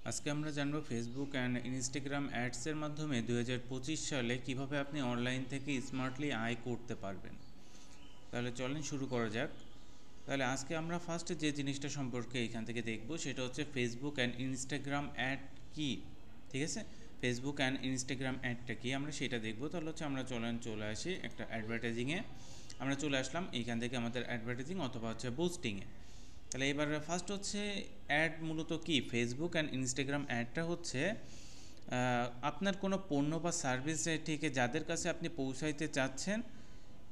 আজকে আমরা জানবো ফেসবুক অ্যান্ড ইনস্টাগ্রাম অ্যাডসের মাধ্যমে 2025 সালে কিভাবে আপনি অনলাইন থেকে স্মার্টলি আয় করতে পারবেন। তাহলে চলেন শুরু করা যাক। তাহলে আজকে আমরা ফার্স্টে যে জিনিসটা সম্পর্কে এখান থেকে দেখব সেটা হচ্ছে ফেসবুক অ্যান্ড ইনস্টাগ্রাম অ্যাড কি। ঠিক আছে, ফেসবুক অ্যান্ড ইনস্টাগ্রাম অ্যাডটা কি আমরা সেটা দেখব। তাহলে হচ্ছে আমরা চলে আসি একটা অ্যাডভার্টাইজিংয়ে। আমরা চলে আসলাম এইখান থেকে আমাদের অ্যাডভার্টাইজিং অথবা হচ্ছে বুস্টিংয়ে। তাহলে এবার ফার্স্ট হচ্ছে অ্যাড মূলত কি। ফেসবুক অ্যান্ড ইনস্টাগ্রাম অ্যাডটা হচ্ছে আপনার কোনো পণ্য বা সার্ভিস ঠিক যাদের কাছে আপনি পৌঁছাইতে চাচ্ছেন,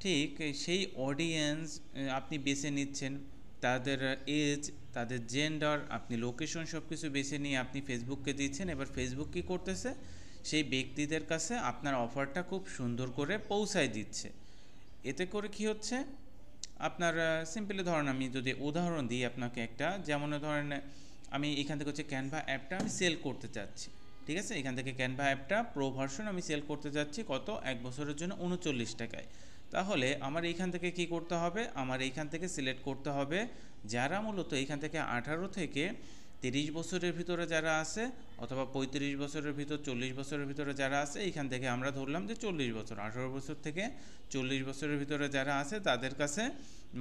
ঠিক সেই অডিয়েন্স আপনি বেছে নিচ্ছেন, তাদের এজ, তাদের জেন্ডার, আপনি লোকেশন সব কিছু বেছে নিয়ে আপনি ফেসবুককে দিচ্ছেন। এবার ফেসবুক কী করতেছে, সেই ব্যক্তিদের কাছে আপনার অফারটা খুব সুন্দর করে পৌঁছায় দিচ্ছে। এতে করে কি হচ্ছে, আপনার সিম্পলি ধরেন আমি যদি উদাহরণ দিই আপনাকে একটা, যেমন ধরেন আমি এখান থেকে হচ্ছে ক্যানভা অ্যাপটা আমি সেল করতে চাচ্ছি। ঠিক আছে, এখান থেকে ক্যানভা অ্যাপটা প্রো ভার্সন আমি সেল করতে যাচ্ছি কত, 1 বছরের জন্য 39 টাকায়। তাহলে আমার এইখান থেকে কি করতে হবে, আমার এইখান থেকে সিলেক্ট করতে হবে যারা মূলত এইখান থেকে 18 থেকে 30 বছরের ভিতরে যারা আছে, অথবা 35 বছরের ভিতর, 40 বছরের ভিতরে যারা আছে। এইখান থেকে আমরা ধরলাম যে 40 বছর, 18 বছর থেকে 40 বছরের ভিতরে যারা আছে তাদের কাছে,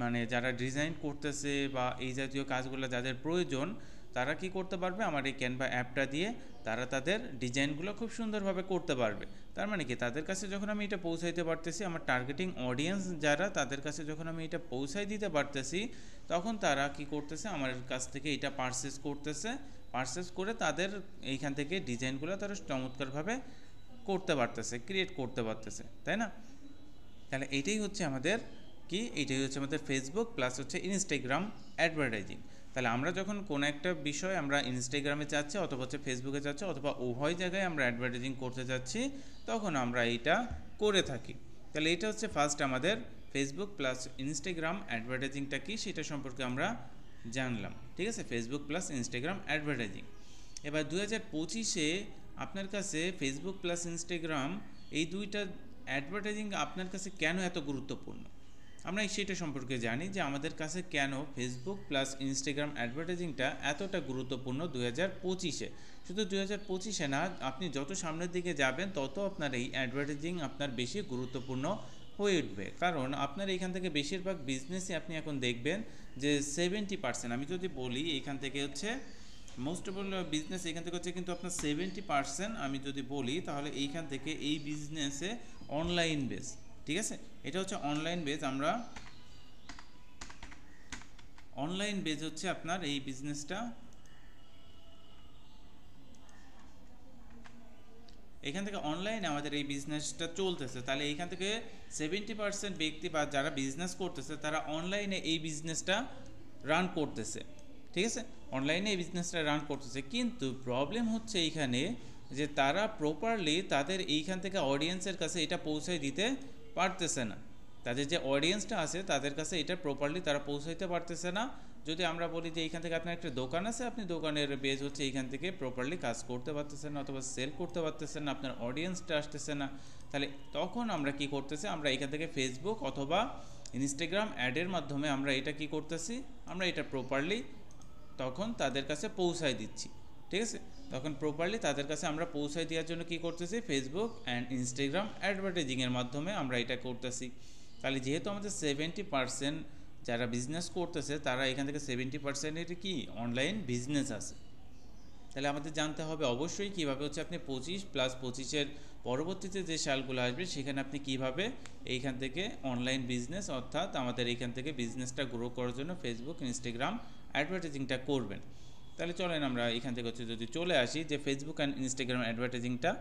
মানে যারা ডিজাইন করতেছে বা এই জাতীয় কাজগুলো যাদের প্রয়োজন, তারা কি করতে পারবে, আমার এই ক্যানভা অ্যাপটা দিয়ে তারা তাদের ডিজাইনগুলো খুব সুন্দরভাবে করতে পারবে। তার মানে কি, তাদের কাছে যখন আমি এটা পৌঁছাইতে পারতেছি, আমার টার্গেটিং অডিয়েন্স যারা, তাদের কাছে যখন আমি এটা পৌঁছাই দিতে পারতেছি, তখন তারা কি করতেছে, আমার কাছ থেকে এটা পারচেস করতেছে। পারচেস করে তাদের এইখান থেকে ডিজাইনগুলো তারা চমৎকারভাবে করতে পারতেছে, ক্রিয়েট করতে পারতেছে, তাই না? তাহলে এইটাই হচ্ছে আমাদের কি, এইটাই হচ্ছে আমাদের ফেসবুক প্লাস হচ্ছে ইনস্টাগ্রাম অ্যাডভার্টাইজিং। তাহলে আমরা যখন কোনো একটা বিষয় আমরা ইনস্টাগ্রামে যাচ্ছি অথবা হচ্ছে ফেসবুকে যাচ্ছি অথবা উভয় জায়গায় আমরা অ্যাডভার্টাইজিং করতে যাচ্ছি, তখন আমরা এইটা করে থাকি। তাহলে এটা হচ্ছে ফার্স্ট আমাদের ফেসবুক প্লাস ইনস্টাগ্রাম অ্যাডভার্টাইজিংটা কি সেটা সম্পর্কে আমরা জানলাম। ঠিক আছে, ফেসবুক প্লাস ইনস্টাগ্রাম অ্যাডভার্টাইজিং। এবার 2025-এ আপনার কাছে ফেসবুক প্লাস ইনস্টাগ্রাম এই দুইটা অ্যাডভার্টাইজিং আপনার কাছে কেন এত গুরুত্বপূর্ণ, আমরা সেটা সম্পর্কে জানি যে আমাদের কাছে কেন ফেসবুক প্লাস ইনস্টাগ্রাম অ্যাডভার্টাইজিংটা এতটা গুরুত্বপূর্ণ 2025-এ। শুধু 2025-এ না, আপনি যত সামনের দিকে যাবেন তত আপনার এই অ্যাডভার্টাইজিং আপনার বেশি গুরুত্বপূর্ণ হয়ে উঠবে। কারণ আপনার এইখান থেকে বেশিরভাগ বিজনেসই আপনি এখন দেখবেন যে 70%, আমি যদি বলি এইখান থেকে হচ্ছে মোস্ট অফ বিজনেস এখান থেকে হচ্ছে কিন্তু আপনার 70% আমি যদি বলি, তাহলে এইখান থেকে এই বিজনেসে অনলাইন বেস। ঠিক আছে, এটা হচ্ছে অনলাইন বেজ। আমরা অনলাইন বেজ হচ্ছে আপনার এই বিজনেসটা, এখান থেকে অনলাইনে আমাদের এই বিজনেসটা চলতেছে। তাহলে এইখান থেকে 70% ব্যক্তি বা যারা বিজনেস করতেছে তারা অনলাইনে এই বিজনেসটা রান করতেছে। ঠিক আছে, অনলাইনে এই বিজনেসটা রান করতেছে, কিন্তু প্রবলেম হচ্ছে এইখানে যে তারা প্রপারলি তাদের এইখান থেকে অডিয়েন্সের কাছে এটা পৌঁছায় দিতে পারতেছে না। তাদের যে অডিয়েন্সটা আছে তাদের কাছে এটা প্রপারলি তারা পৌঁছাইতে পারতেছে না। যদি আমরা বলি যে এইখান থেকে আপনার একটা দোকান আছে, আপনি দোকানের বেজ হচ্ছে এইখান থেকে প্রপারলি কাজ করতে পারতেছেন না অথবা সেল করতে পারতেছেন না, আপনার অডিয়েন্সটা আসতেছে না, তাহলে তখন আমরা কি করতেছি, আমরা এখান থেকে ফেসবুক অথবা ইনস্টাগ্রাম অ্যাডের মাধ্যমে আমরা এটা কি করতেছি, আমরা এটা প্রপারলি তখন তাদের কাছে পৌঁছায় দিচ্ছি। ঠিক আছে, তখন প্রপারলি তাদের কাছে আমরা পৌঁছায় দেওয়ার জন্য কি করতেছি, ফেসবুক অ্যান্ড ইনস্টাগ্রাম অ্যাডভার্টাইজিংয়ের মাধ্যমে আমরা এটা করতেছি। তাহলে যেহেতু আমাদের 70% যারা বিজনেস করতেছে তারা এখান থেকে 70%-এর কি অনলাইন বিজনেস আছে। তাহলে আমাদের জানতে হবে অবশ্যই কীভাবে হচ্ছে আপনি 25+25-এর পরবর্তীতে যে সালগুলো আসবে সেখানে আপনি কিভাবে এইখান থেকে অনলাইন বিজনেস, অর্থাৎ আমাদের এইখান থেকে বিজনেসটা গ্রো করার জন্য ফেসবুক ইনস্টাগ্রাম অ্যাডভার্টাইজিংটা করবেন। তাহলে চলেন আমরা এখান থেকে হচ্ছে যদি চলে আসি যে ফেসবুক অ্যান্ড ইনস্টাগ্রাম অ্যাডভার্টাইজিংটা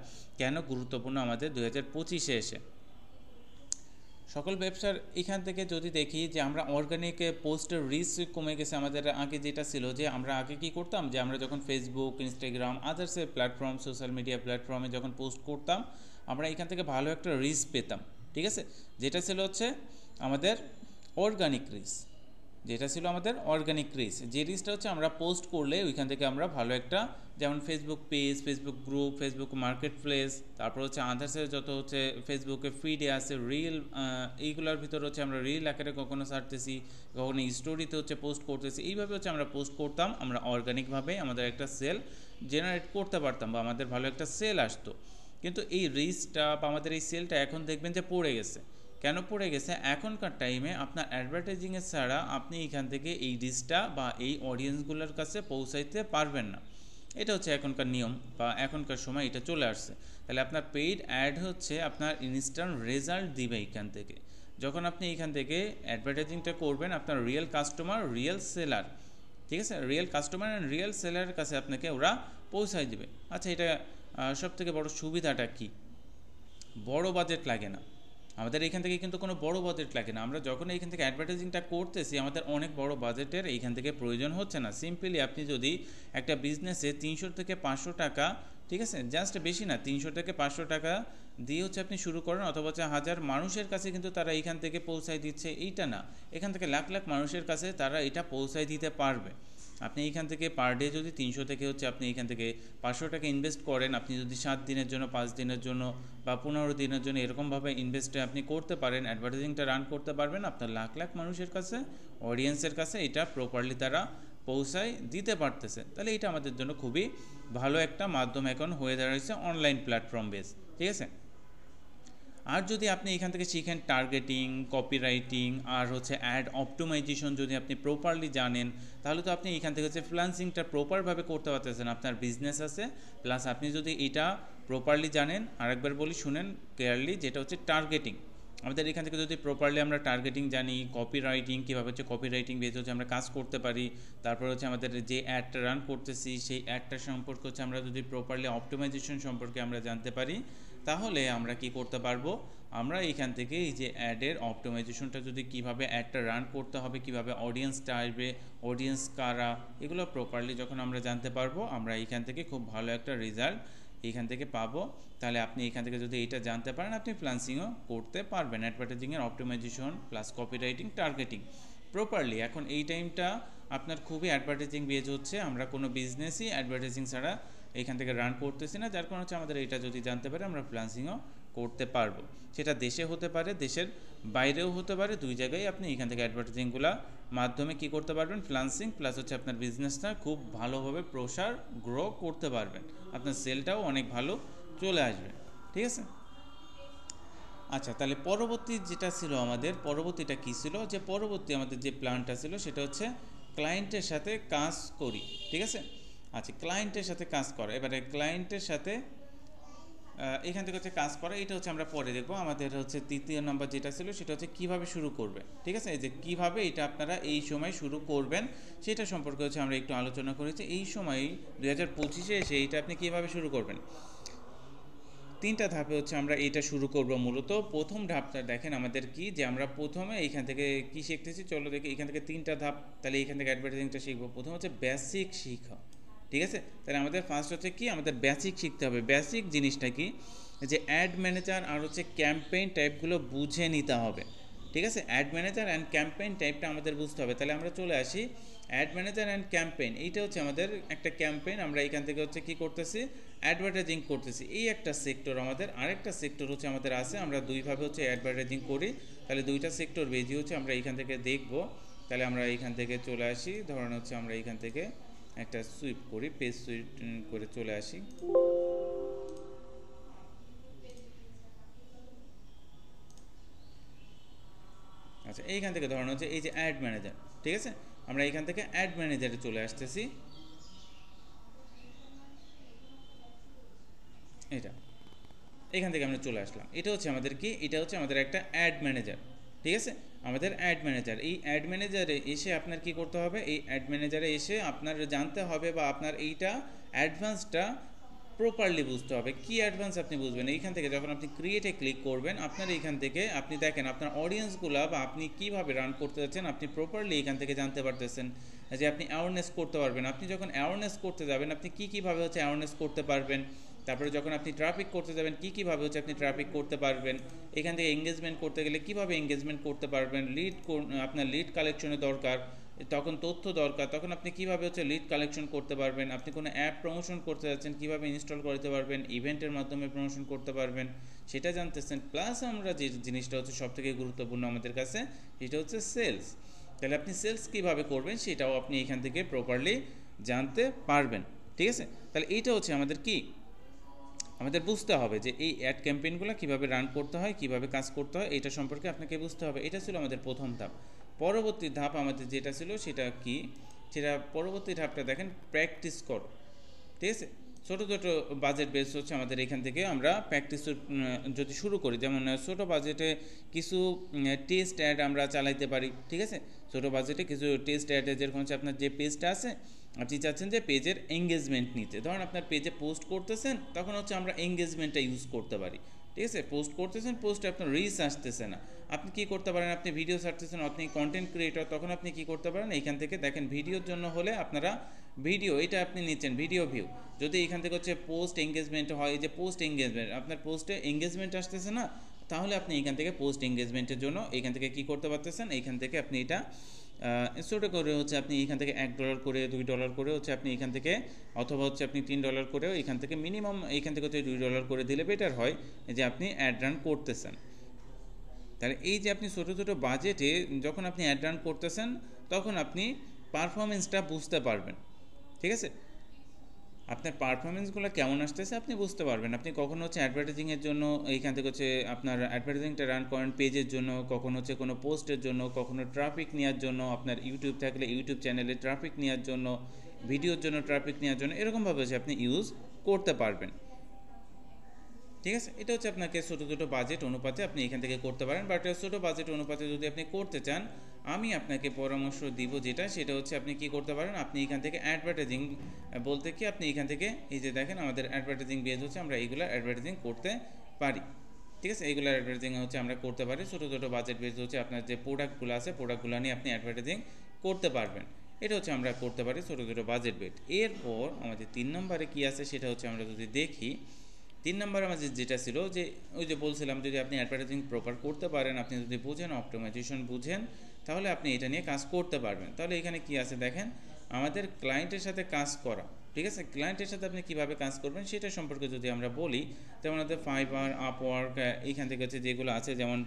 কেন গুরুত্বপূর্ণ আমাদের 2025-এ এসে। সকল ব্যবসার এখান থেকে যদি দেখি যে আমরা অর্গানিক পোস্টের রিচ কমে গেছে। আমাদের আগে যেটা ছিল যে আমরা আগে কি করতাম, যে আমরা যখন ফেসবুক, ইনস্টাগ্রাম, আদার্সের প্ল্যাটফর্ম, সোশ্যাল মিডিয়া প্ল্যাটফর্মে যখন পোস্ট করতাম, আমরা এখান থেকে ভালো একটা রিচ পেতাম। ঠিক আছে, যেটা ছিল হচ্ছে আমাদের অর্গানিক রিচ, যেটা ছিল আমাদের অর্গানিক রিচ, যে রিচটা হচ্ছে আমরা পোস্ট করলে ওইখান থেকে আমরা ভালো একটা, যেমন Facebook page, Facebook group, Facebook market place, তারপর হচ্ছে আদার্সের যত হচ্ছে ফেসবুকে ফিডে আছে রিল, এইগুলোর ভিতরে হচ্ছে আমরা রিল আকারে কখনো ছাড়তেছি, কখনো স্টোরিতে হচ্ছে পোস্ট করতেছি। এইভাবে হচ্ছে আমরা পোস্ট করতাম, আমরা অর্গানিকভাবে আমাদের একটা সেল জেনারেট করতে পারতাম বা আমাদের ভালো একটা সেল আসতো। কিন্তু এই রিচটা বা আমাদের এই সেলটা এখন দেখবেন যে পড়ে গেছে। কেন পড়ে গেছে? এখনকার টাইমে আপনার অ্যাডভার্টাইজিংয়ের ছাড়া আপনি এখান থেকে এই রিচটা বা এই অডিয়েন্সগুলোর কাছে পৌঁছাইতে পারবেন না। এটা হচ্ছে এখনকার নিয়ম বা এখনকার সময় এটা চলে আসছে। তাহলে আপনার পেইড অ্যাড হচ্ছে আপনার ইনস্ট্যান্ট রেজাল্ট দিবে এখান থেকে। যখন আপনি এখান থেকে অ্যাডভার্টাইজিংটা করবেন, আপনার রিয়েল কাস্টমার, রিয়েল সেলার, ঠিক আছে, রিয়েল কাস্টমার অ্যান্ড রিয়েল সেলারের কাছে আপনাকে ওরা পৌঁছায় দিবে। আচ্ছা, এটা সবথেকে বড় সুবিধাটা কি? বড় বাজেট লাগে না আমাদের এখান থেকে, কিন্তু কোনো বড় বাজেট লাগে না। আমরা যখন এইখান থেকে অ্যাডভার্টাইজিংটা করতেছি আমাদের অনেক বড় বাজেটের এইখান থেকে প্রয়োজন হচ্ছে না। সিম্পলি আপনি যদি একটা বিজনেসে 300 থেকে 500 টাকা, ঠিক আছে, জাস্ট বেশি না, 300 থেকে 500 টাকা দিয়ে হচ্ছে আপনি শুরু করেন, অথবা হচ্ছে 1000 মানুষের কাছে কিন্তু তারা এইখান থেকে পৌঁছায় দিচ্ছে, এইটা না, এখান থেকে লাখ লাখ মানুষের কাছে তারা এটা পৌঁছায় দিতে পারবে। আপনি এইখান থেকে পার ডে যদি 300 থেকে হচ্ছে আপনি এইখান থেকে 500 টাকা ইনভেস্ট করেন, আপনি যদি 7 দিনের জন্য, 5 দিনের জন্য বা 15 দিনের জন্য এরকমভাবে ইনভেস্টে আপনি করতে পারেন, অ্যাডভার্টাইজিংটা রান করতে পারবেন, আপনার লাখ লাখ মানুষের কাছে, অডিয়েন্সের কাছে এটা প্রপারলি তারা পৌঁছায় দিতে পারতেছে। তাহলে এটা আমাদের জন্য খুবই ভালো একটা মাধ্যম এখন হয়ে দাঁড়িয়েছে অনলাইন প্ল্যাটফর্ম বেস, ঠিক আছে। আর যদি আপনি এখান থেকে শিখেন টার্গেটিং, কপিরাইটিং আর হচ্ছে অ্যাড অপটিমাইজেশন যদি আপনি প্রপারলি জানেন, তাহলে তো আপনি এখান থেকে হচ্ছে ফ্রিল্যান্সিংটা প্রপারভাবে করতে পারতেছেন। আপনার বিজনেস আছে, প্লাস আপনি যদি এটা প্রপারলি জানেন, আরেকবার বলি শুনেন ক্লিয়ারলি, যেটা হচ্ছে টার্গেটিং। আমাদের এখান থেকে যদি প্রপারলি আমরা টার্গেটিং জানি, কপিরাইটিং কীভাবে হচ্ছে কপিরাইটিং বেস হচ্ছে আমরা কাজ করতে পারি, তারপর হচ্ছে আমাদের যে অ্যাডটা রান করতেছি সেই অ্যাডটা সম্পর্কে হচ্ছে আমরা যদি প্রপারলি অপটিমাইজেশন সম্পর্কে আমরা জানতে পারি, তাহলে আমরা কি করতে পারবো, আমরা এইখান থেকে এই যে অ্যাডের অপটিমাইজেশনটা যদি কিভাবে অ্যাডটা রান করতে হবে, কিভাবে অডিয়েন্সটা আসবে, অডিয়েন্স কারা, এগুলো প্রপারলি যখন আমরা জানতে পারবো, আমরা এইখান থেকে খুব ভালো একটা রেজাল্ট এইখান থেকে পাবো। তাহলে আপনি এখান থেকে যদি এইটা জানতে পারেন, আপনি ফ্রিল্যান্সিংও করতে পারবেন, অ্যাডভার্টাইজিংয়ের optimization plus copywriting, targeting properly. এখন এই টাইমটা আপনার খুবই অ্যাডভার্টাইজিং বেজ হচ্ছে, আমরা কোনো বিজনেসই অ্যাডভার্টাইজিং ছাড়া এখান থেকে রান করতেছি না, যার কারণ হচ্ছে আমাদের এটা যদি জানতে পারে আমরা ফ্রিল্যান্সিংও করতে পারবো। সেটা দেশে হতে পারে, দেশের বাইরেও হতে পারে, দুই জায়গায় আপনি এখান থেকে অ্যাডভার্টাইজিংগুলো মাধ্যমে কি করতে পারবেন, ফ্রিল্যান্সিং প্লাস হচ্ছে আপনার বিজনেসটা খুব ভালোভাবে প্রসার গ্রো করতে পারবেন, আপনার সেলটাও অনেক ভালো চলে আসবে, ঠিক আছে। আচ্ছা, তাহলে পরবর্তী যেটা ছিল আমাদের, পরবর্তীটা কী ছিল, যে পরবর্তী আমাদের যে প্ল্যানটা ছিল সেটা হচ্ছে ক্লায়েন্টের সাথে কাজ করি, ঠিক আছে। আচ্ছা, ক্লায়েন্টের সাথে কাজ করা, এবারে ক্লায়েন্টের সাথে এখান থেকে হচ্ছে কাজ করা, এটা হচ্ছে আমরা পরে দেখবো। আমাদের হচ্ছে তৃতীয় নম্বর যেটা ছিল সেটা হচ্ছে কীভাবে শুরু করবে, ঠিক আছে। এই যে কীভাবে এটা আপনারা এই সময় শুরু করবেন সেটা সম্পর্কে হচ্ছে আমরা একটু আলোচনা করেছি। এই সময় 2025-এ এসে এইটা আপনি কীভাবে শুরু করবেন, তিনটা ধাপে হচ্ছে আমরা এটা শুরু করব। মূলত প্রথম ধাপটা দেখেন আমাদের কি, যে আমরা প্রথমে এইখান থেকে কি শিখতেছি, চলো দেখি এখান থেকে তিনটা ধাপ, তাহলে এইখান থেকে অ্যাডভার্টাইজিংটা শিখবো। প্রথম হচ্ছে বেসিক শিখা, ঠিক আছে। তাহলে আমাদের ফার্স্ট হচ্ছে কি, আমাদের বেসিক শিখতে হবে। বেসিক জিনিসটা কি, যে অ্যাড ম্যানেজার আর হচ্ছে ক্যাম্পেইন টাইপগুলো বুঝে নিতে হবে, ঠিক আছে। অ্যাড ম্যানেজার অ্যান্ড ক্যাম্পেইন টাইপটা আমাদের বুঝতে হবে। তাহলে আমরা চলে আসি অ্যাড ম্যানেজার অ্যান্ড ক্যাম্পেইন, এইটা হচ্ছে আমাদের একটা ক্যাম্পেইন, আমরা এখান থেকে হচ্ছে কি করতেছি, অ্যাডভার্টাইজিং করতেছি, এই একটা সেক্টর আমাদের। আরেকটা সেক্টর হচ্ছে আমাদের আছে, আমরা দুইভাবে হচ্ছে অ্যাডভার্টাইজিং করি, তাহলে দুইটা সেক্টর বেজি হচ্ছে আমরা এখান থেকে দেখব। তাহলে আমরা এইখান থেকে চলে আসি, ধরেন হচ্ছে আমরা এইখান থেকে একটা সুইপ করি, পেজ সুইপ করে চলে আসি। আচ্ছা, এইখান থেকে ধরেন হচ্ছে এই যে অ্যাড ম্যানেজার, ঠিক আছে, আমরা এইখান থেকে অ্যাড ম্যানেজারে চলে আসতেছি। এটা এখান থেকে আমরা চলে আসলাম, এটা হচ্ছে আমাদের কি, এটা হচ্ছে আমাদের একটা অ্যাড ম্যানেজার, ঠিক আছে, আমাদের অ্যাড ম্যানেজার। এই অ্যাড ম্যানেজারে এসে আপনার কি করতে হবে, এই অ্যাড ম্যানেজারে এসে আপনার জানতে হবে বা আপনার এইটা অ্যাডভান্সটা প্রপারলি বুঝতে হবে। কি অ্যাডভান্স আপনি বুঝবেন, এইখান থেকে যখন আপনি ক্রিয়েটে ক্লিক করবেন, আপনার এইখান থেকে আপনি দেখেন আপনার অডিয়েন্সগুলো বা আপনি কীভাবে রান করতে যাচ্ছেন আপনি প্রপারলি এখান থেকে জানতে পারতেছেন, যে আপনি অ্যাওয়ারনেস করতে পারবেন। আপনি যখন অ্যাওয়ারনেস করতে যাবেন, আপনি কীভাবে হচ্ছে অ্যাওয়ারনেস করতে পারবেন, তারপরে যখন আপনি ট্রাফিক করতে যাবেন কীভাবে হচ্ছে আপনি ট্রাফিক করতে পারবেন, এখান থেকে এঙ্গেজমেন্ট করতে গেলে কীভাবে এঙ্গেজমেন্ট করতে পারবেন, আপনার লিড কালেকশনের দরকার, তখন তথ্য দরকার, তখন আপনি কীভাবে হচ্ছে লিড কালেকশন করতে পারবেন, আপনি কোনো অ্যাপ প্রমোশন করতে যাচ্ছেন কীভাবে ইনস্টল করতে পারবেন, ইভেন্টের মাধ্যমে প্রমোশন করতে পারবেন সেটা জানতেছেন। প্লাস আমরা যে জিনিসটা হচ্ছে সবথেকে গুরুত্বপূর্ণ আমাদের কাছে, সেটা হচ্ছে সেলস। তাহলে আপনি সেলস কীভাবে করবেন সেটাও আপনি এখান থেকে প্রপারলি জানতে পারবেন। ঠিক আছে, তাহলে এইটা হচ্ছে আমাদের কি, আমাদের বুঝতে হবে যে এই অ্যাড ক্যাম্পেইনগুলো কীভাবে রান করতে হয়, কীভাবে কাজ করতে হয়, এটা সম্পর্কে আপনাকে বুঝতে হবে। এটা ছিল আমাদের প্রথম ধাপ। পরবর্তী ধাপ আমাদের যেটা ছিল সেটা কি, সেটা পরবর্তী ধাপটা দেখেন, প্র্যাকটিস করো। ঠিক আছে, ছোটো ছোটো বাজেট বেস হচ্ছে আমাদের এখান থেকে আমরা প্র্যাকটিস যদি শুরু করি, যেমন ছোটো বাজেটে কিছু টেস্ট অ্যাড আমরা চালাইতে পারি। ঠিক আছে, ছোটো বাজেটে কিছু টেস্ট অ্যাডে যেরকম হচ্ছে আপনার যে পেজটা আছে, আপনি চাচ্ছেন যে পেজের এঙ্গেজমেন্ট নিতে, ধরুন আপনার পেজে পোস্ট করতেছেন, তখন হচ্ছে আমরা এঙ্গেজমেন্টটা ইউজ করতে পারি। ঠিক আছে, পোস্ট করতেছেন, পোস্টে আপনার রিচ আসতেছে না, আপনি কি করতে পারেন, আপনি ভিডিও ছাড়তেছেন, আপনি কন্টেন্ট ক্রিয়েটর, তখন আপনি কি করতে পারেন, এইখান থেকে দেখেন ভিডিওর জন্য হলে আপনারা ভিডিও এটা আপনি নিচ্ছেন ভিডিও ভিউ, যদি এখান থেকে হচ্ছে পোস্ট এঙ্গেজমেন্ট হয়, এই যে পোস্ট এঙ্গেজমেন্ট, আপনার পোস্টে এঙ্গেজমেন্ট আসতেছে না, তাহলে আপনি এখান থেকে পোস্ট এঙ্গেজমেন্টের জন্য এখান থেকে কি করতে পারতেছেন, এইখান থেকে আপনি এটা ছোটো করে হচ্ছে আপনি এখান থেকে $1 করে $2 করে হচ্ছে আপনি এখান থেকে, অথবা হচ্ছে আপনি $3 করেও এখান থেকে মিনিমাম এইখান থেকে হচ্ছে $2 করে দিলে বেটার হয় যে আপনি অ্যাড রান করতেছেন। তাহলে এই যে আপনি ছোটো ছোটো বাজেটে যখন আপনি অ্যাড রান করতেছেন, তখন আপনি পারফরমেন্সটা বুঝতে পারবেন। ঠিক আছে, আপনার পারফরমেন্সগুলো কেমন আসতেছে আপনি বুঝতে পারবেন। আপনি কখনো হচ্ছে অ্যাডভার্টাইজিংয়ের জন্য এইখান থেকে হচ্ছে আপনার অ্যাডভার্টাইজিংটা রান করেন পেজের জন্য, কখনো হচ্ছে কোনো পোস্টের জন্য, কখনো ট্রাফিক নেওয়ার জন্য, আপনার ইউটিউব থাকলে ইউটিউব চ্যানেলে ট্রাফিক নেওয়ার জন্য, ভিডিওর জন্য ট্রাফিক নেওয়ার জন্য, এরকমভাবে হচ্ছে আপনি ইউজ করতে পারবেন। ঠিক আছে, এটা হচ্ছে আপনাকে ছোটো ছোটো বাজেট অনুপাতে আপনি এখান থেকে করতে পারেন। বাট ছোটো বাজেট অনুপাতে যদি আপনি করতে চান, আমি আপনাকে পরামর্শ দিব যেটা, সেটা হচ্ছে আপনি কি করতে পারেন, আপনি এখান থেকে অ্যাডভার্টাইজিং বলতে কি, আপনি এখান থেকে এই যে দেখেন আমাদের অ্যাডভার্টাইজিং বেজ হচ্ছে, আমরা এইগুলো অ্যাডভার্টাইজিং করতে পারি। ঠিক আছে, এইগুলো অ্যাডভার্টাইজিং হচ্ছে আমরা করতে পারি। ছোটো ছোটো বাজেট বেজ হচ্ছে আপনার যে প্রোডাক্টগুলো আছে, প্রোডাক্টগুলো নিয়ে আপনি অ্যাডভার্টাইজিং করতে পারবেন। এটা হচ্ছে আমরা করতে পারি ছোটো ছোটো বাজেট বেট। এরপর আমাদের 3 নম্বরে কী আছে সেটা হচ্ছে আমরা যদি দেখি, 3 নম্বর আমাদের যেটা ছিল যে ওই যে বলছিলাম, যদি আপনি অ্যাডভার্টাইজিং প্রপার করতে পারেন, আপনি যদি বুঝেন, অপটিমাইজেশন বুঝেন, তাহলে আপনি এটা নিয়ে কাজ করতে পারবেন। তাহলে এখানে কি আছে দেখেন, আমাদের ক্লায়েন্টের সাথে কাজ করা। ঠিক আছে, ক্লায়েন্টের সাথে আপনি কীভাবে কাজ করবেন সেটা সম্পর্কে যদি আমরা বলি, যেমন আমাদের ফাইবার, আপওয়ার্ক, এইখান থেকে হচ্ছে যেগুলো আছে, যেমন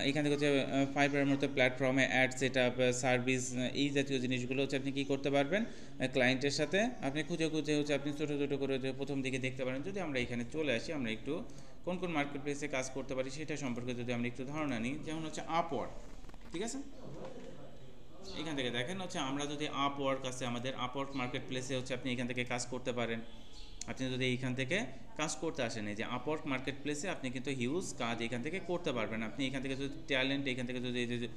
এখান থেকে হচ্ছে ফাইবারের মতো প্ল্যাটফর্মে অ্যাড সেট আপ, সার্ভিস, এই জাতীয় জিনিসগুলো হচ্ছে আপনি কী করতে পারবেন, ক্লায়েন্টের সাথে আপনি খুঁজে খুঁজে হচ্ছে আপনি ছোটো ছোটো করে প্রথম দিকে দেখতে পারেন। যদি আমরা এখানে চলে আসি, আমরা একটু কোন কোন মার্কেট প্লেসে কাজ করতে পারি সেটা সম্পর্কে যদি আমরা একটু ধারণা নিই, যেমন হচ্ছে আপওয়ার্ক। ঠিক আছে, এখান থেকে দেখেন হচ্ছে আমরা যদি আপওয়ার্ক আছে, আমাদের আপওয়ার্ক মার্কেট প্লেসে হচ্ছে আপনি এখান থেকে কাজ করতে পারেন। আপনি যদি এইখান থেকে কাজ করতে আসেন, এই যে আপওয়ার্ক মার্কেট প্লেসে আপনি কিন্তু হিউজ কাজ এখান থেকে করতে পারবেন। আপনি এখান থেকে যদি ট্যালেন্ট, এখান থেকে যদি এই যে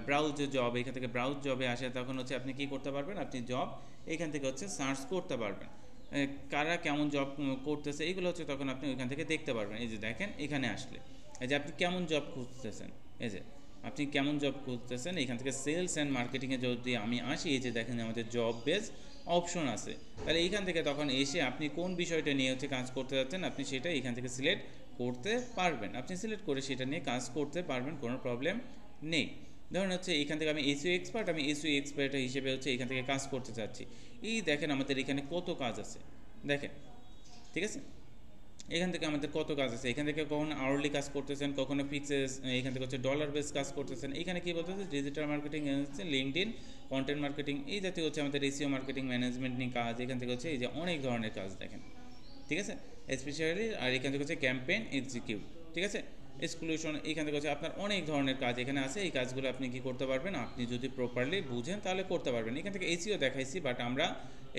ব্রাউজ জব, এখান থেকে ব্রাউজ জবে আসে, তখন হচ্ছে আপনি কি করতে পারবেন, আপনি জব এখান থেকে হচ্ছে সার্চ করতে পারবেন, কারা কেমন জব করতেছে এইগুলো হচ্ছে তখন আপনি ওইখান থেকে দেখতে পারবেন। এই যে দেখেন এখানে আসলে এই যে আপনি কেমন জব খুঁজতেছেন, এই যে আপনি কেমন জব খুঁজতেছেন, এখান থেকে সেলস অ্যান্ড মার্কেটিংয়ে যদি আমি আসি, এই যে দেখেন আমাদের জব বেস অপশন আছে। তাহলে এইখান থেকে তখন এসে আপনি কোন বিষয়টা নিয়ে হচ্ছে কাজ করতে যাচ্ছেন, আপনি সেটা এখান থেকে সিলেক্ট করতে পারবেন। আপনি সিলেক্ট করে সেটা নিয়ে কাজ করতে পারবেন, কোনো প্রবলেম নেই। ধরুন হচ্ছে এখান থেকে আমি এসইও এক্সপার্ট, আমি এসইও এক্সপার্ট হিসেবে হচ্ছে এখান থেকে কাজ করতে চাচ্ছি। এই দেখেন আমাদের এখানে কত কাজ আছে দেখেন। ঠিক আছে, এখান থেকে আমাদের কত কাজ আছে, এখান থেকে কখনো আওয়ারলি কাজ করতেছেন, কখনো ফিক্সেস, এখান থেকে হচ্ছে ডলার বেস কাজ করতেছেন। এখানে কী বলতেছে, ডিজিটাল মার্কেটিং হচ্ছে, লিঙ্কডইন, কন্টেন্ট মার্কেটিং, এই জাতীয় হচ্ছে আমাদের এসইও মার্কেটিং ম্যানেজমেন্ট নিয়ে কাজ। এখান থেকে হচ্ছে এই যে অনেক ধরনের কাজ দেখেন। ঠিক আছে, স্পেশালি আর এখান থেকে হচ্ছে ক্যাম্পেইন এক্সিকিউট। ঠিক আছে, এক্সক্লুশন, এখান থেকে হচ্ছে আপনার অনেক ধরনের কাজ এখানে আছে। এই কাজগুলো আপনি কি করতে পারবেন, আপনি যদি প্রপারলি বুঝেন তাহলে করতে পারবেন। এখান থেকে এসইও দেখাইছি, বাট আমরা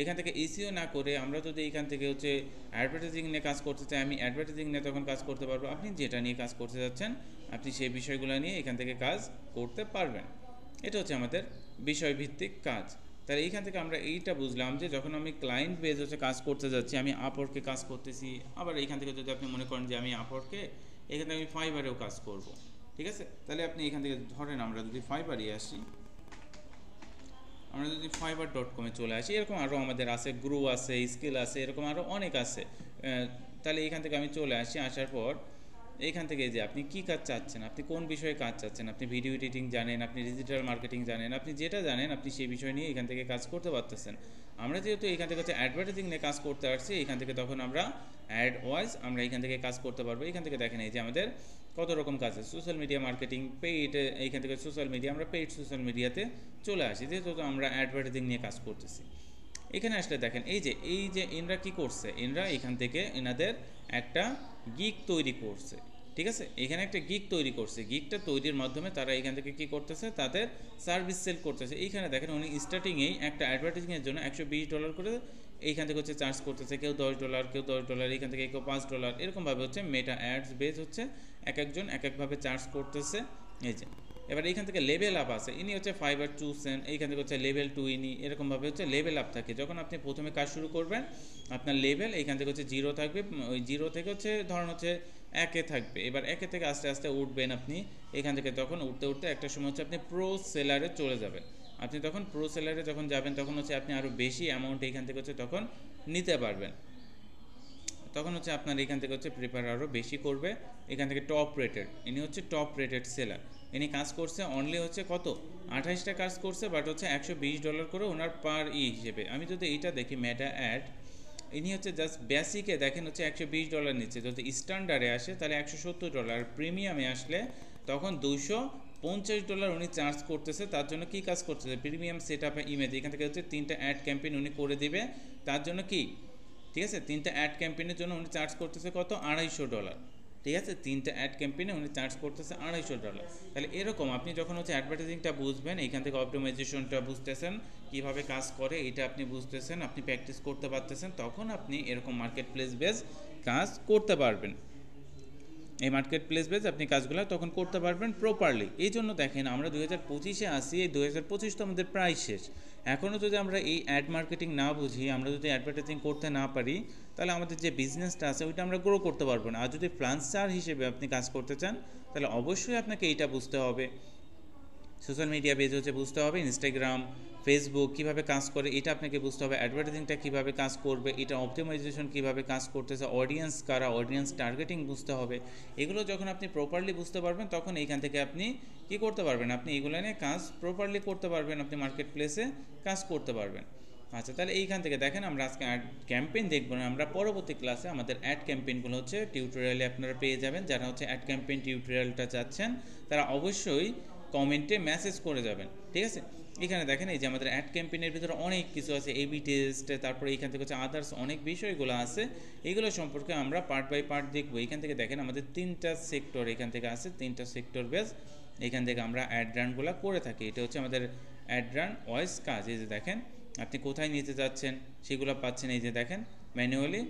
এখান থেকে এসইও না করে আমরা যদি এখান থেকে হচ্ছে অ্যাডভার্টাইজিং নিয়ে কাজ করতে চাই, আমি অ্যাডভার্টাইজিং নিয়ে তখন কাজ করতে পারবো। আপনি যেটা নিয়ে কাজ করতে যাচ্ছেন আপনি সেই বিষয়গুলো নিয়ে এখান থেকে কাজ করতে পারবেন। এটা হচ্ছে আমাদের বিষয়ভিত্তিক কাজ। তাহলে এইখান থেকে আমরা এইটা বুঝলাম যে যখন আমি ক্লায়েন্ট বেজ হচ্ছে কাজ করতে যাচ্ছি, আমি আপওয়ার্কে কাজ করতেছি, আবার এইখান থেকে যদি আপনি মনে করেন যে আমি আপওয়ার্কে, এখান থেকে আমি ফাইবারেও কাজ করব। ঠিক আছে, তাহলে আপনি এখান থেকে ধরেন আমরা যদি ফাইবারে আসি, আমরা যদি fiverr.com-এ চলে আসি, এরকম আরও আমাদের আছে, গ্রো আছে, স্কিল আছে, এরকম আরও অনেক আছে। তাহলে এইখান থেকে আমি চলে আসি, আসার পর এইখান থেকে যে আপনি কী কাজ চাচ্ছেন, আপনি কোন বিষয়ে কাজ চাচ্ছেন, আপনি ভিডিও এডিটিং জানেন, আপনি ডিজিটাল মার্কেটিং জানেন, আপনি যেটা জানেন আপনি সেই বিষয় নিয়ে এখান থেকে কাজ করতে পারতেছেন। আমরা যেহেতু এখান থেকে হচ্ছে অ্যাডভার্টাইজিং নিয়ে কাজ করতে আসছি, এখান থেকে তখন আমরা অ্যাড ওয়াইজ আমরা এখান থেকে কাজ করতে পারবো। এখান থেকে দেখেন এই যে আমাদের কত রকম কাজ আছে, সোশ্যাল মিডিয়া মার্কেটিং, পেইড, এইখান থেকে সোশ্যাল মিডিয়া, আমরা পেইড সোশ্যাল মিডিয়াতে চলে আসি যেহেতু আমরা অ্যাডভার্টাইজিং নিয়ে কাজ করতেছি। এখানে আসলে দেখেন এই যে এনরা কি করছে, এনরা এখান থেকে এনাদের একটা গিগ তৈরি করছে, ঠিক আছে। এখানে একটা গিগ তৈরি করছে, গিগটা তৈরির মাধ্যমে তারা এখান থেকে কি করতেছে, তাদের সার্ভিস সেল করতেছে। এইখানে দেখেন উনি স্টার্টিংয়েই একটা অ্যাডভার্টাইজিংয়ের জন্য $120 করে এইখান থেকে হচ্ছে চার্জ করতেছে, কেউ $10, কেউ $10, এইখান থেকে কেউ $5, এরকমভাবে হচ্ছে মেটা অ্যাডস বেস হচ্ছে এক একজন এক একভাবে চার্জ করতেছে। এই যে এবার এইখান থেকে লেভেল আপ আছে, ইনি হচ্ছে ফাইবার চুজেন, এইখান থেকে হচ্ছে লেভেল 2 ইনি, এরকমভাবে হচ্ছে লেভেল আপ থাকে। যখন আপনি প্রথমে কাজ শুরু করবেন আপনার লেভেল এইখান থেকে হচ্ছে 0 থাকবে, ওই 0 থেকে হচ্ছে ধরুন হচ্ছে 1-এ থাকবে। এবার 1-এ থেকে আস্তে আস্তে উঠবেন আপনি এখান থেকে, তখন উঠতে উঠতে একটা সময় হচ্ছে আপনি প্রো সেলারে চলে যাবেন। আপনি তখন প্রো সেলারে যখন যাবেন তখন হচ্ছে আপনি আরও বেশি অ্যামাউন্ট এইখান থেকে হচ্ছে তখন নিতে পারবেন, তখন হচ্ছে আপনার এখান থেকে হচ্ছে প্রিফার আরও বেশি করবে। এখান থেকে টপ রেটেড, ইনি হচ্ছে টপ রেটেড সেলার, ইনি কাজ করছে অনলি হচ্ছে কত 28টা কাজ করছে, বাট হচ্ছে $120 করে ওনার পার হিসেবে। আমি যদি এইটা দেখি মেটা অ্যাড, ইনি হচ্ছে জাস্ট বেসিকে দেখেন হচ্ছে $120 নিচ্ছে, যদি স্ট্যান্ডার্ডে আসে তাহলে $170, প্রিমিয়ামে আসলে তখন $250 উনি চার্জ করতেছে। তার জন্য কি কাজ করতেছে, প্রিমিয়াম সেট আপে ইমেজ, এখান থেকে হচ্ছে 3টা অ্যাড ক্যাম্পেইন উনি করে দিবে। তার জন্য কি, ঠিক আছে, 3টা অ্যাড ক্যাম্পেইনের জন্য উনি চার্জ করতেছে কত $250, ঠিক আছে, 3টা অ্যাড ক্যাম্পেইনে উনি চার্জ করতেছে $250। তাহলে এরকম আপনি যখন হচ্ছে অ্যাডভার্টাইজিংটা বুঝবেন, এইখান থেকে অপটিমাইজেশনটা বুঝতেছেন, কীভাবে কাজ করে এটা আপনি বুঝতেছেন, আপনি প্র্যাকটিস করতে পারতেছেন, তখন আপনি এরকম মার্কেট প্লেস বেস কাজ করতে পারবেন। এই মার্কেট প্লেস বেস আপনি কাজগুলো তখন করতে পারবেন প্রপারলি। এই জন্য দেখেন আমরা 2025-এ আসি, এই 2025 তো আমাদের প্রায় শেষ। এখনও যদি আমরা এই অ্যাড মার্কেটিং না বুঝি, আমরা যদি অ্যাডভার্টাইজিং করতে না পারি, তাহলে আমাদের যে বিজনেসটা আছে ওইটা আমরা গ্রো করতে পারবো না। আর যদি ফ্রিল্যান্সার হিসেবে আপনি কাজ করতে চান তাহলে অবশ্যই আপনাকে এইটা বুঝতে হবে, সোশ্যাল মিডিয়া বেজ হচ্ছে বুঝতে হবে, ইনস্টাগ্রাম, ফেসবুক কীভাবে কাজ করে এটা আপনাকে বুঝতে হবে, অ্যাডভার্টাইজিংটা কীভাবে কাজ করবে, এটা অপটিমাইজেশন কীভাবে কাজ করতেছে, অডিয়েন্স কারা, অডিয়েন্স টার্গেটিং বুঝতে হবে। এগুলো যখন আপনি প্রপারলি বুঝতে পারবেন তখন এইখান থেকে আপনি কি করতে পারবেন, আপনি এগুলো নিয়ে কাজ প্রপারলি করতে পারবেন, আপনি মার্কেট প্লেসে কাজ করতে পারবেন। আচ্ছা, তাহলে এইখান থেকে দেখেন আমরা আজকে অ্যাড ক্যাম্পেইন দেখবো না, আমরা পরবর্তী ক্লাসে আমাদের অ্যাড ক্যাম্পেইনগুলো হচ্ছে টিউটোরিয়ালে আপনারা পেয়ে যাবেন। যারা হচ্ছে অ্যাড ক্যাম্পেইন টিউটোরিয়ালটা চাচ্ছেন তারা অবশ্যই কমেন্টে মেসেজ করে যাবেন, ঠিক আছে। এখানে দেখেন এই যে আমাদের অ্যাড ক্যাম্পেইনের ভিতরে অনেক কিছু আছে, এবি টেস্ট, তারপরে এইখান থেকে হচ্ছে আদার্স অনেক বিষয়গুলো আছে, এগুলো সম্পর্কে আমরা পার্ট বাই পার্ট দেখবো। এখান থেকে দেখেন আমাদের 3টা সেক্টর এখান থেকে আছে, 3টা সেক্টর বেস এখান থেকে আমরা অ্যাড রানগুলো করে থাকি। এটা হচ্ছে আমাদের অ্যাড রান ওয়াইজ কাজ। এই যে দেখেন আপনি কোথায় নিতে যাচ্ছেন সেগুলো পাচ্ছেন, এই যে দেখেন ম্যানুয়ালি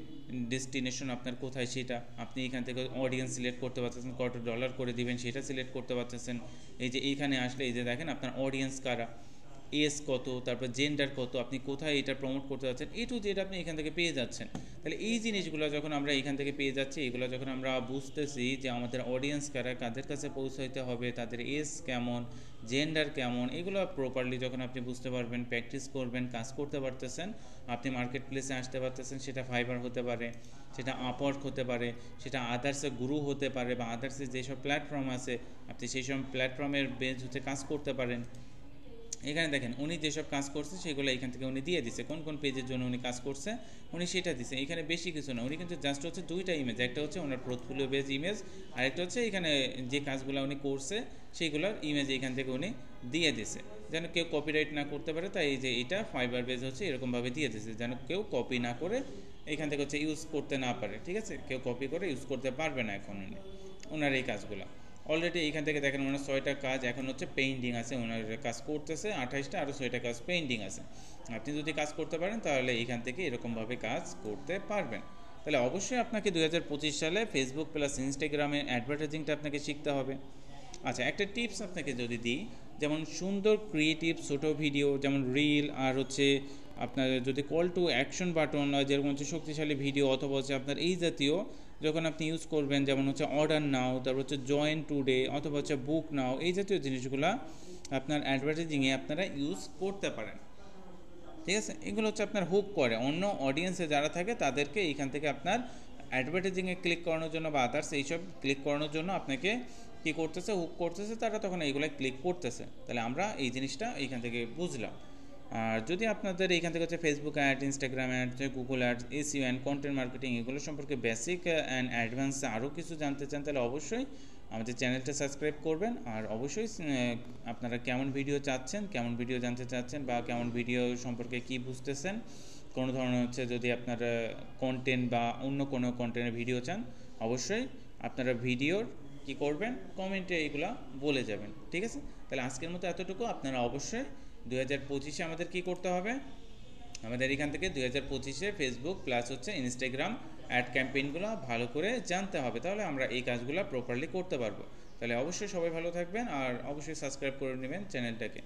ডেস্টিনেশন আপনার কোথায় সেটা আপনি এখান থেকে অডিয়েন্স সিলেক্ট করতে পারতেছেন, কত ডলার করে দিবেন সেটা সিলেক্ট করতে পারতেছেন। এই যে এইখানে আসলে এই যে দেখেন আপনার অডিয়েন্স কারা, এজ কত, তারপর জেন্ডার কত, আপনি কোথায় এটা প্রমোট করতে যাচ্ছেন, এ টু জেড আপনি এখান থেকে পেয়ে যাচ্ছেন। তাহলে এই জিনিসগুলো যখন আমরা এখান থেকে পেয়ে যাচ্ছি, এগুলো যখন আমরা বুঝতেছি যে আমাদের অডিয়েন্স কারা, কাদের কাছে পৌঁছাইতে হবে, তাদের এজ কেমন, জেন্ডার কেমন, এগুলো প্রপারলি যখন আপনি বুঝতে পারবেন, প্র্যাকটিস করবেন, কাজ করতে পারতেছেন, আপনি মার্কেট প্লেসে আসতে পারতেছেন। সেটা ফাইবার হতে পারে, সেটা আপওয়ার্ক হতে পারে, সেটা আদার্সে গ্রো হতে পারে, বা আদার্সে যেসব প্ল্যাটফর্ম আছে আপনি সেই সব প্ল্যাটফর্মের বেস হচ্ছে কাজ করতে পারেন। এখানে দেখেন উনি যেসব কাজ করছে সেগুলো এখান থেকে উনি দিয়ে দিচ্ছে, কোন কোন পেজের জন্য উনি কাজ করছে উনি সেটা দিচ্ছে। এখানে বেশি কিছু না, উনি কিন্তু জাস্ট হচ্ছে 2টা ইমেজ, একটা হচ্ছে ওনার পোর্টফোলিও বেজ ইমেজ, আর একটা হচ্ছে এখানে যে কাজগুলো উনি করছে সেইগুলোর ইমেজ এখান থেকে উনি দিয়ে দিছে, যেন কেউ কপিরাইট না করতে পারে। তাই এই যে এটা ফাইবার বেজ হচ্ছে এরকমভাবে দিয়ে দিচ্ছে যেন কেউ কপি না করে এখান থেকে হচ্ছে ইউজ করতে না পারে, ঠিক আছে, কেউ কপি করে ইউজ করতে পারবে না এখন ওনার এই কাজগুলো। অলরেডি এইখান থেকে দেখেন ওনার 6টা কাজ এখন হচ্ছে পেইন্টিং আছে, ওনার কাজ করতেছে 28টা, আরও 6টা কাজ পেইন্টিং আছে। আপনি যদি কাজ করতে পারেন তাহলে এইখান থেকে এরকমভাবে কাজ করতে পারবেন। তাহলে অবশ্যই আপনাকে 2025 সালে ফেসবুক প্লাস ইনস্টাগ্রামে অ্যাডভার্টাইজিংটা আপনাকে শিখতে হবে। আচ্ছা, একটা টিপস আপনাকে যদি দিই, যেমন সুন্দর ক্রিয়েটিভ ছোটো ভিডিও যেমন রিল, আর হচ্ছে আপনার যদি কল টু অ্যাকশন বাটন, যেরকম হচ্ছে শক্তিশালী ভিডিও, অথবা হচ্ছে আপনার এই জাতীয় যখন আপনি ইউজ করবেন, যেমন হচ্ছে অর্ডার নাও, তারপর হচ্ছে জয়েন টুডে, অথবা হচ্ছে বুক নাও, এই জাতীয় জিনিসগুলো আপনার অ্যাডভার্টাইজিংয়ে আপনারা ইউজ করতে পারেন। ঠিক আছে, এগুলো হচ্ছে আপনার হুক করে অন্য অডিয়েন্সে যারা থাকে তাদেরকে এইখান থেকে আপনার অ্যাডভার্টাইজিংয়ে ক্লিক করানোর জন্য বা আদার্স এইসব ক্লিক করানোর জন্য আপনাকে কী করতেছে, হুক করতেছে, তারা তখন এইগুলো ক্লিক করতেছে। তাহলে আমরা এই জিনিসটা এইখান থেকে বুঝলাম। আর যদি আপনাদের এইখান থেকে হচ্ছে Facebook ad, Instagram ad, Google ad, SEO and content marketing এগুলো সম্পর্কে বেসিক অ্যান্ড অ্যাডভান্স আরও কিছু জানতে চান, তাহলে অবশ্যই আমাদের চ্যানেলটা সাবস্ক্রাইব করবেন। আর অবশ্যই আপনারা কেমন ভিডিও চাচ্ছেন, কেমন ভিডিও জানতে চাচ্ছেন, বা কেমন ভিডিও সম্পর্কে কি বুঝতেছেন, কোনো ধরনের হচ্ছে যদি আপনারা কন্টেন্ট বা অন্য কোনো কন্টেন্টের ভিডিও চান, অবশ্যই আপনারা ভিডিওর কি করবেন, কমেন্টে এইগুলা বলে যাবেন। ঠিক আছে, তাহলে আজকের মতো এতটুকু। আপনারা অবশ্যই 2025-এ আমাদের কি করতে হবে, আমাদের এখান থেকে 2025-এ ফেসবুক প্লাস হচ্ছে ইনস্টাগ্রাম অ্যাড ক্যাম্পেইনগুলো ভালো করে জানতে হবে, তাহলে আমরা এই কাজগুলো প্রপারলি করতে পারবো। তাহলে অবশ্যই সবাই ভালো থাকবেন আর অবশ্যই সাবস্ক্রাইব করে নেবেন চ্যানেলটাকে।